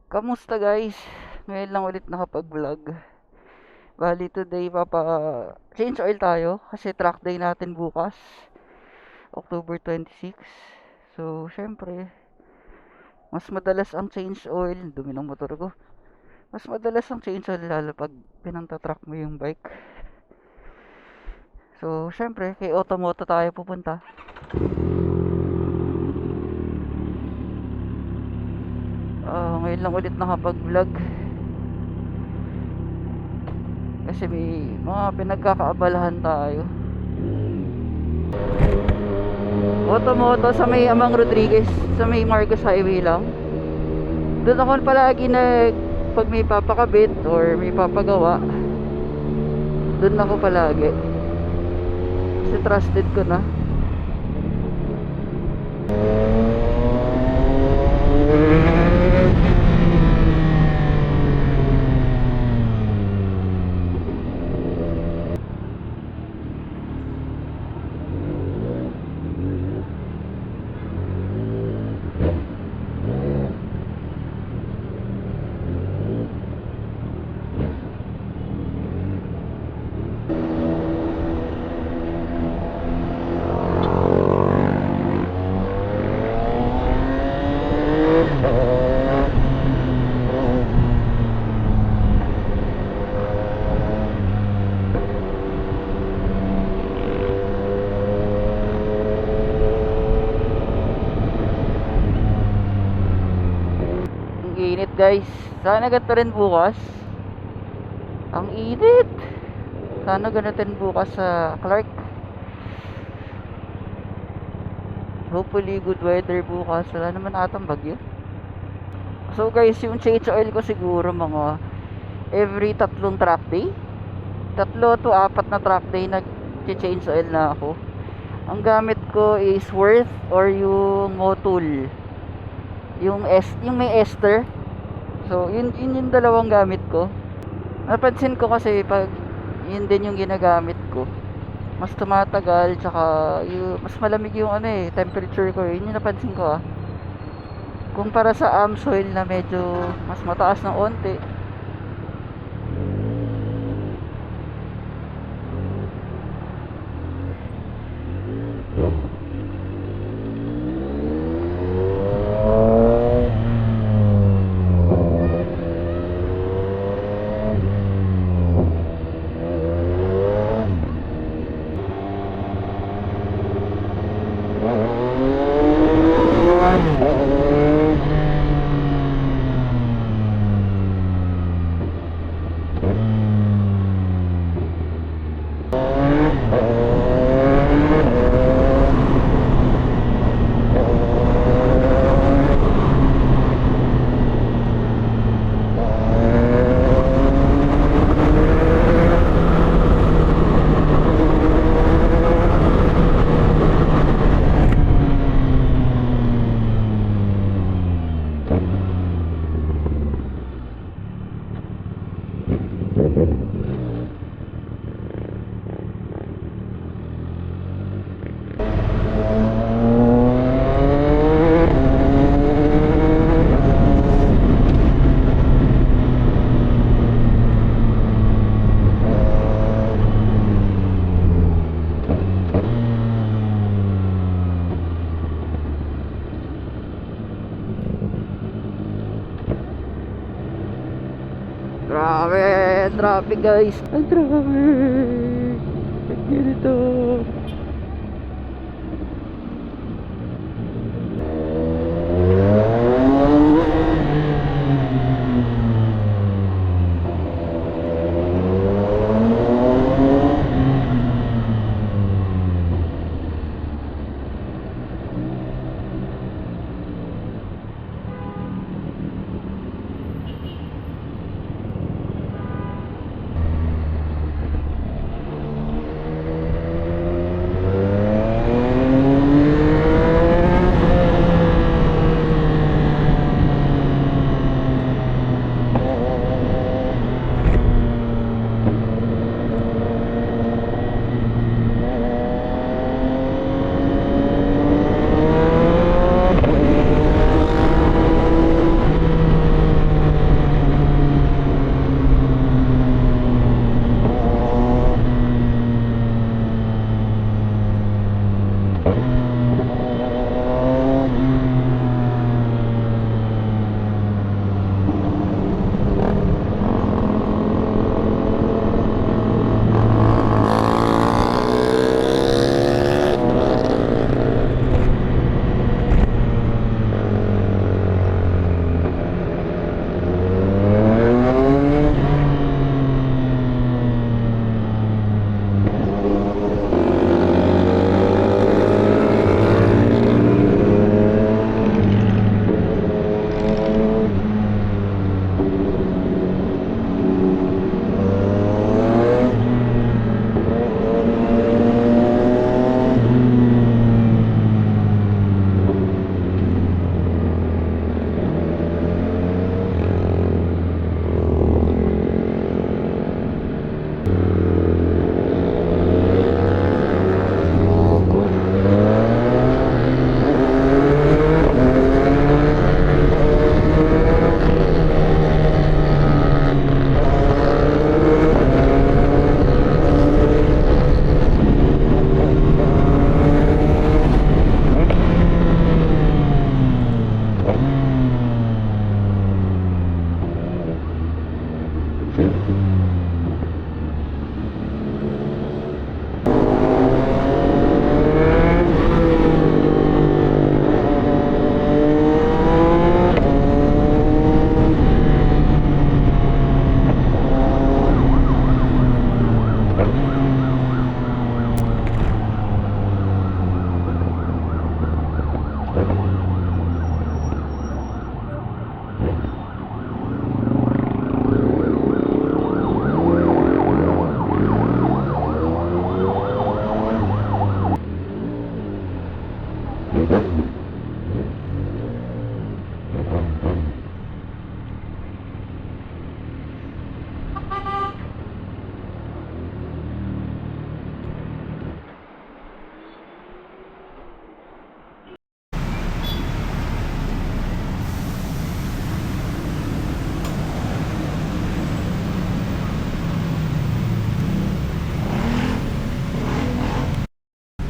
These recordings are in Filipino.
Kamusta guys? Ngayon lang ulit nakapag-vlog. Bali today change oil tayo kasi track day natin bukas, October 26. So, syempre, mas madalas ang change oil, dumi ng motor ko. Mas madalas ang change oil lalo pag pinanta-track mo yung bike. So, syempre, kay Automoto tayo pupunta. Ngayon lang ulit nakapag-vlog kasi may mga pinagkakaabalahan tayo. Automoto sa may Amang Rodriguez, sa may Marcos Highway lang. Doon ako palagi pag may papakabit or may papagawa, doon ako palagi. Kasi trusted ko na. Ang init guys. Sana ganito rin bukas. Ang init. Sana ganito rin bukas sa Clark. Hopefully good weather bukas. Wala naman atang bagyo. So guys, yung change oil ko siguro mga every 3 track day. 3 to 4 na track day nag-change oil na ako. Ang gamit ko is Worth or yung Motul. Yung may ester. So, yun yung dalawang gamit ko. Napansin ko kasi pag yun din yung ginagamit ko, mas tumatagal, tsaka mas malamig yung temperature ko. Yun yung napansin ko. Kumpara sa Amsoil na medyo mas mataas ng onti. Grabe, traffic guys. Ang traffic. Ganito.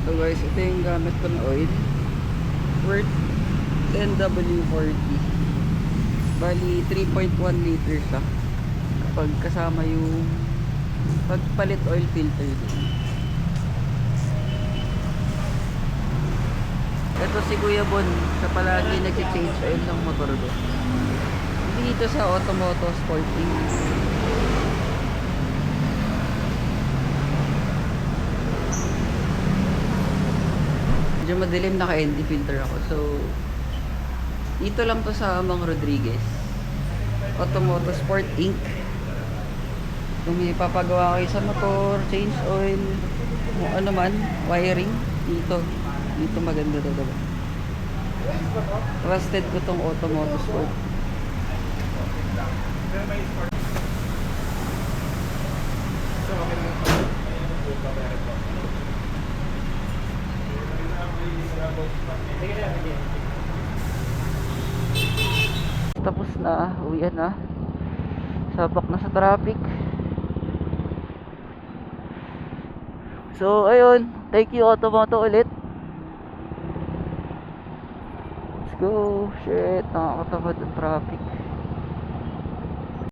So guys, ito yung gamit ko na oil. Worth 10W40. Bali 3.1 liters siya. Kapag kasama yung pagpalit oil filter din. Ito si Kuya Bon, siya palagi nag-change oil ng motor ko. Dito sa Automoto Sporting. Medyo madilim, naka-ND filter ako. So, dito lang to sa Mang Rodriguez. Automoto Sport Inc. Kung may papagawa kayo sa motor, change oil, kung ano man, wiring, dito. Dito maganda talaga. Trusted ko tong Automoto Sport. Tapos na, uwian na. Sabak na sa traffic. So, ayun. Thank you, Automoto ulit. Let's go. Shit, nakakatamad ang traffic.